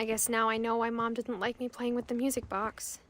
I guess now I know why Mom didn't like me playing with the music box.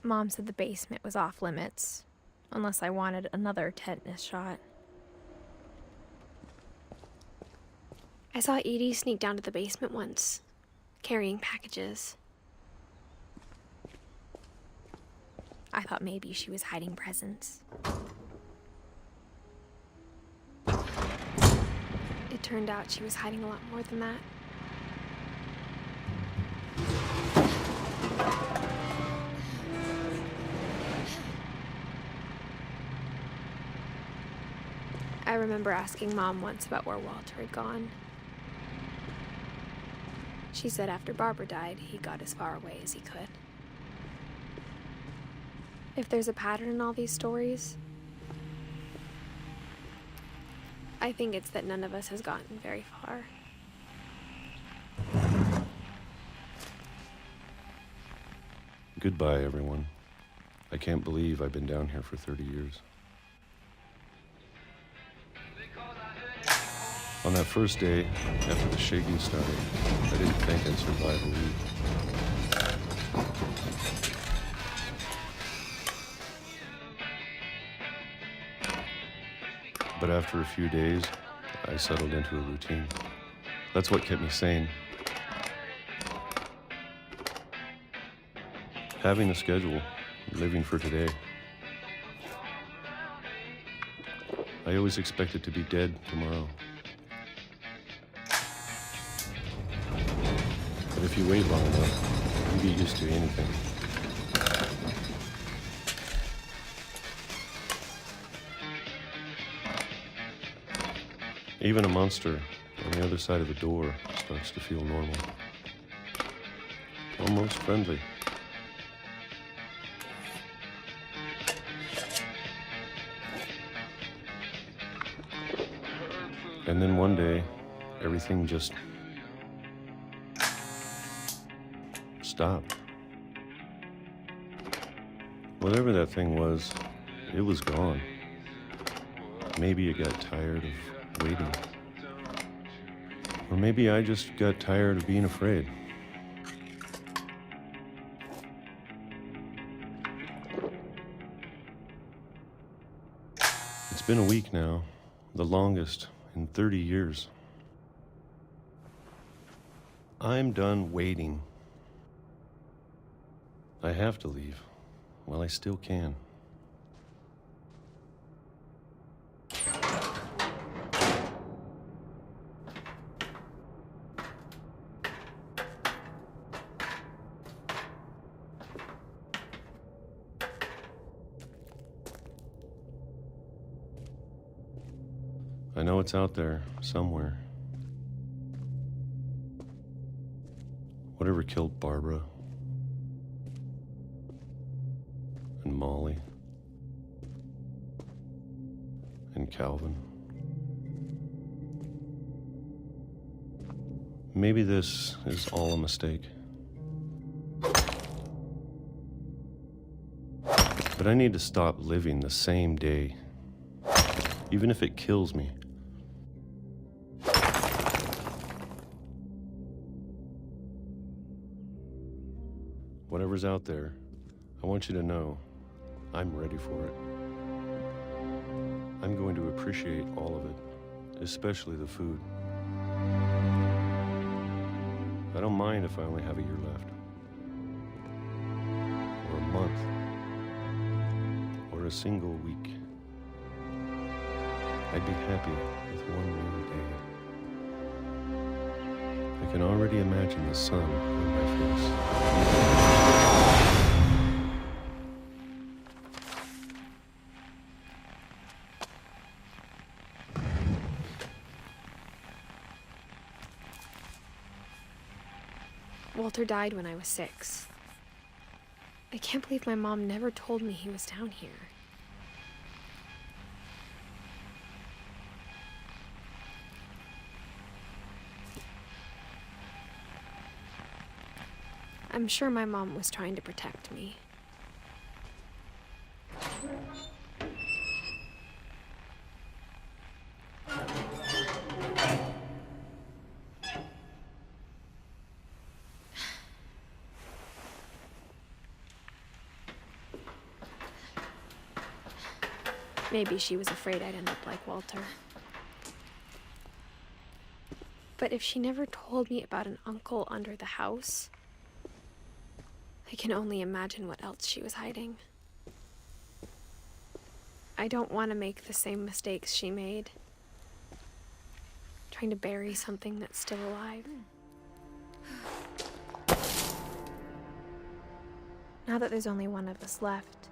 Mom said the basement was off limits, unless I wanted another tetanus shot. I saw Edie sneak down to the basement once, carrying packages. I thought maybe she was hiding presents. It turned out she was hiding a lot more than that. I remember asking Mom once about where Walter had gone. She said after Barbara died, he got as far away as he could. If there's a pattern in all these stories, I think it's that none of us has gotten very far. Goodbye, everyone. I can't believe I've been down here for 30 years. On that first day, after the shaking started, I didn't think I'd survive a week. But after a few days, I settled into a routine. That's what kept me sane. Having a schedule, living for today. I always expected to be dead tomorrow. But if you wait long enough, you get used to anything. Even a monster on the other side of the door starts to feel normal. Almost friendly. And then one day, everything just stopped. Whatever that thing was, it was gone. Maybe it got tired of waiting. Or maybe I just got tired of being afraid. It's been a week now, the longest in 30 years. I'm done waiting. I have to leave while I still can. I know it's out there somewhere. Whatever killed Barbara and Molly and Calvin. Maybe this is all a mistake. But I need to stop living the same day, even if it kills me. Whatever's out there, I want you to know I'm ready for it. I'm going to appreciate all of it, especially the food. I don't mind if I only have a year left. Or a month. Or a single week. I'd be happy with one new day. I can already imagine the sun on my face. Walter died when I was 6. I can't believe my mom never told me he was down here. I'm sure my mom was trying to protect me. Maybe she was afraid I'd end up like Walter. But if she never told me about an uncle under the house, I can only imagine what else she was hiding. I don't want to make the same mistakes she made, trying to bury something that's still alive. Now that there's only one of us left,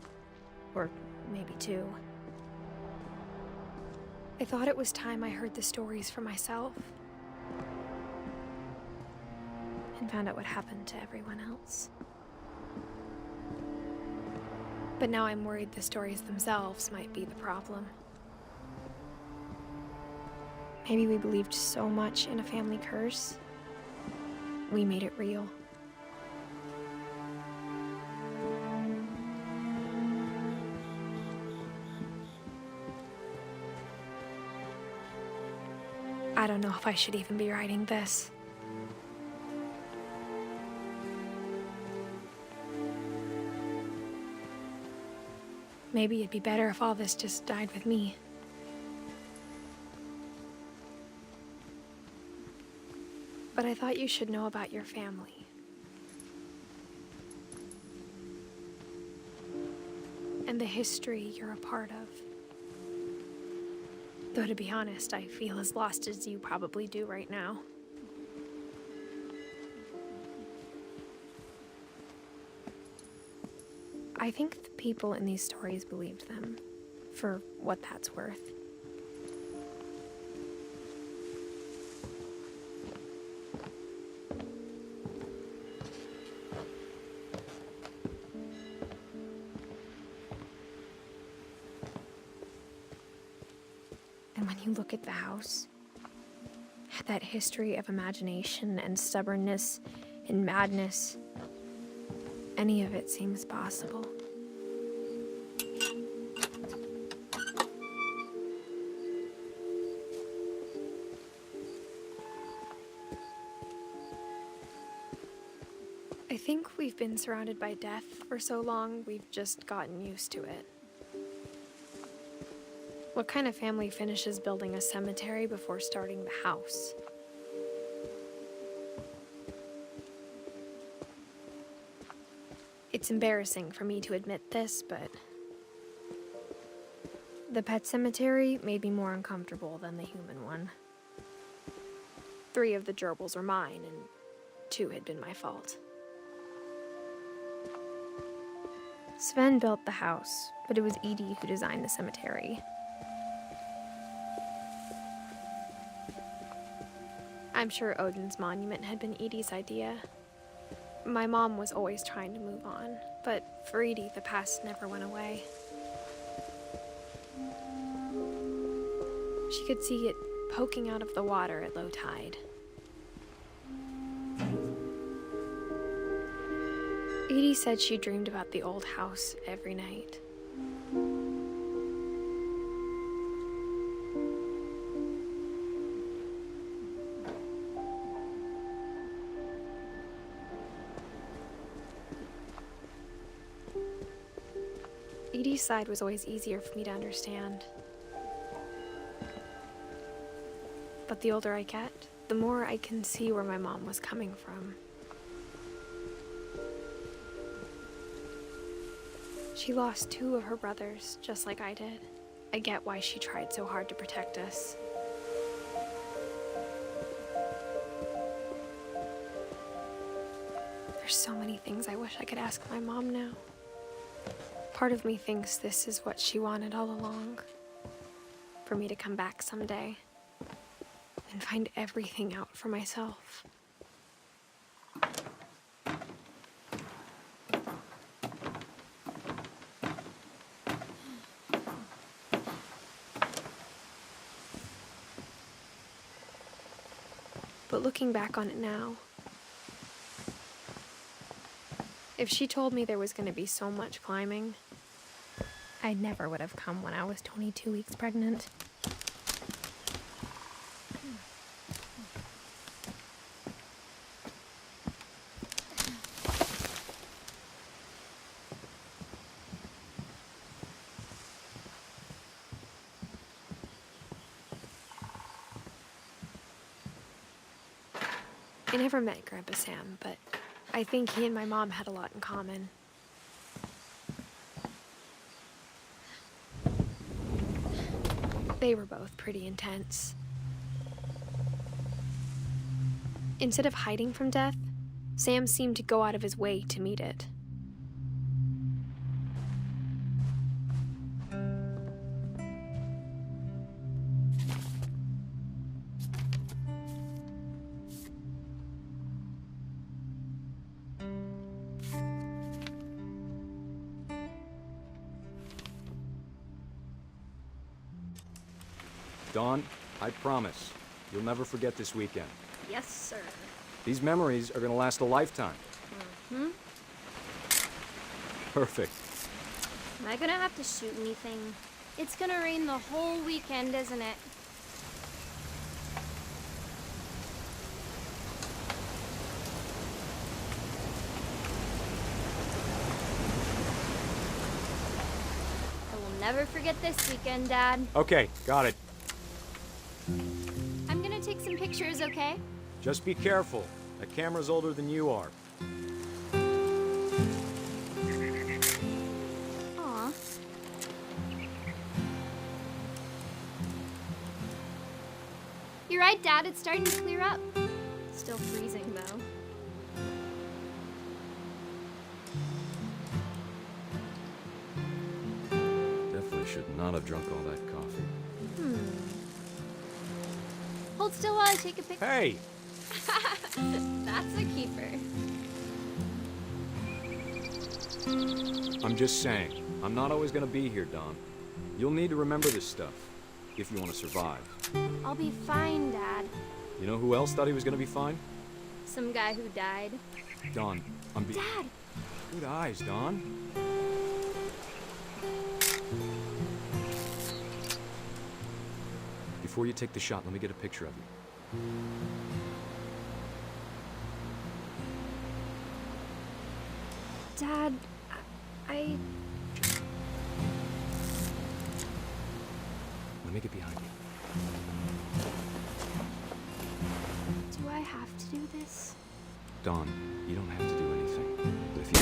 or maybe 2, I thought it was time I heard the stories for myself and found out what happened to everyone else. But now I'm worried the stories themselves might be the problem. Maybe we believed so much in a family curse, we made it real. I don't know if I should even be writing this. Maybe it'd be better if all this just died with me. But I thought you should know about your family. And the history you're a part of. Though to be honest, I feel as lost as you probably do right now. I think the people in these stories believed them, for what that's worth. And when you look at the house, that history of imagination and stubbornness and madness, any of it seems possible. I think we've been surrounded by death for so long, we've just gotten used to it. What kind of family finishes building a cemetery before starting the house? It's embarrassing for me to admit this, but the pet cemetery made me more uncomfortable than the human one. 3 of the gerbils were mine, and 2 had been my fault. Sven built the house, but it was Edie who designed the cemetery. I'm sure Odin's monument had been Edie's idea. My mom was always trying to move on, but for Edie, the past never went away. She could see it poking out of the water at low tide. Edie said she dreamed about the old house every night. Edie's side was always easier for me to understand. But the older I get, the more I can see where my mom was coming from. She lost 2 of her brothers, just like I did. I get why she tried so hard to protect us. There's so many things I wish I could ask my mom now. Part of me thinks this is what she wanted all along. For me to come back someday and find everything out for myself. But looking back on it now, if she told me there was going to be so much climbing, I never would have come when I was 22 weeks pregnant. I never met Grandpa Sam, but I think he and my mom had a lot in common. They were both pretty intense. Instead of hiding from death, Sam seemed to go out of his way to meet it. Dawn, I promise, you'll never forget this weekend. Yes, sir. These memories are gonna last a lifetime. Hmm? Perfect. Am I gonna have to shoot anything? It's gonna rain the whole weekend, isn't it? I will never forget this weekend, Dad. Okay, got it. I'm gonna take some pictures, okay? Just be careful. That camera's older than you are. Aw. You're right, Dad. It's starting to clear up. Still freezing, though. Definitely should not have drunk all that coffee. Hold still while I take a picture. Hey! That's a keeper. I'm just saying, I'm not always gonna be here, Dawn. You'll need to remember this stuff, if you want to survive. I'll be fine, Dad. You know who else thought he was gonna be fine? Some guy who died. Dawn, Dad! Good eyes, Dawn. Before you take the shot, let me get a picture of you. Dad, I... Let me get behind you. Do I have to do this? Dawn, you don't have to do anything. But if you...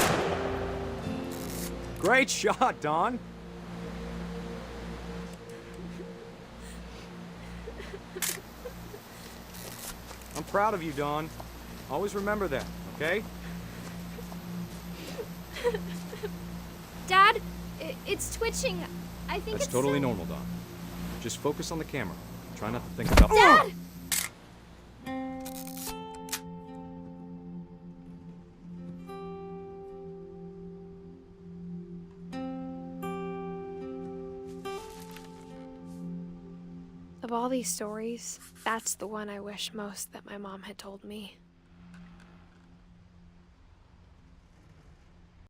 Great shot, Dawn! I'm proud of you, Dawn. Always remember that, okay? Dad, it's twitching. I think That's it's totally some- normal, Dawn. Just focus on the camera. Try not to think about... Dad! Of all these stories, that's the one I wish most that my mom had told me.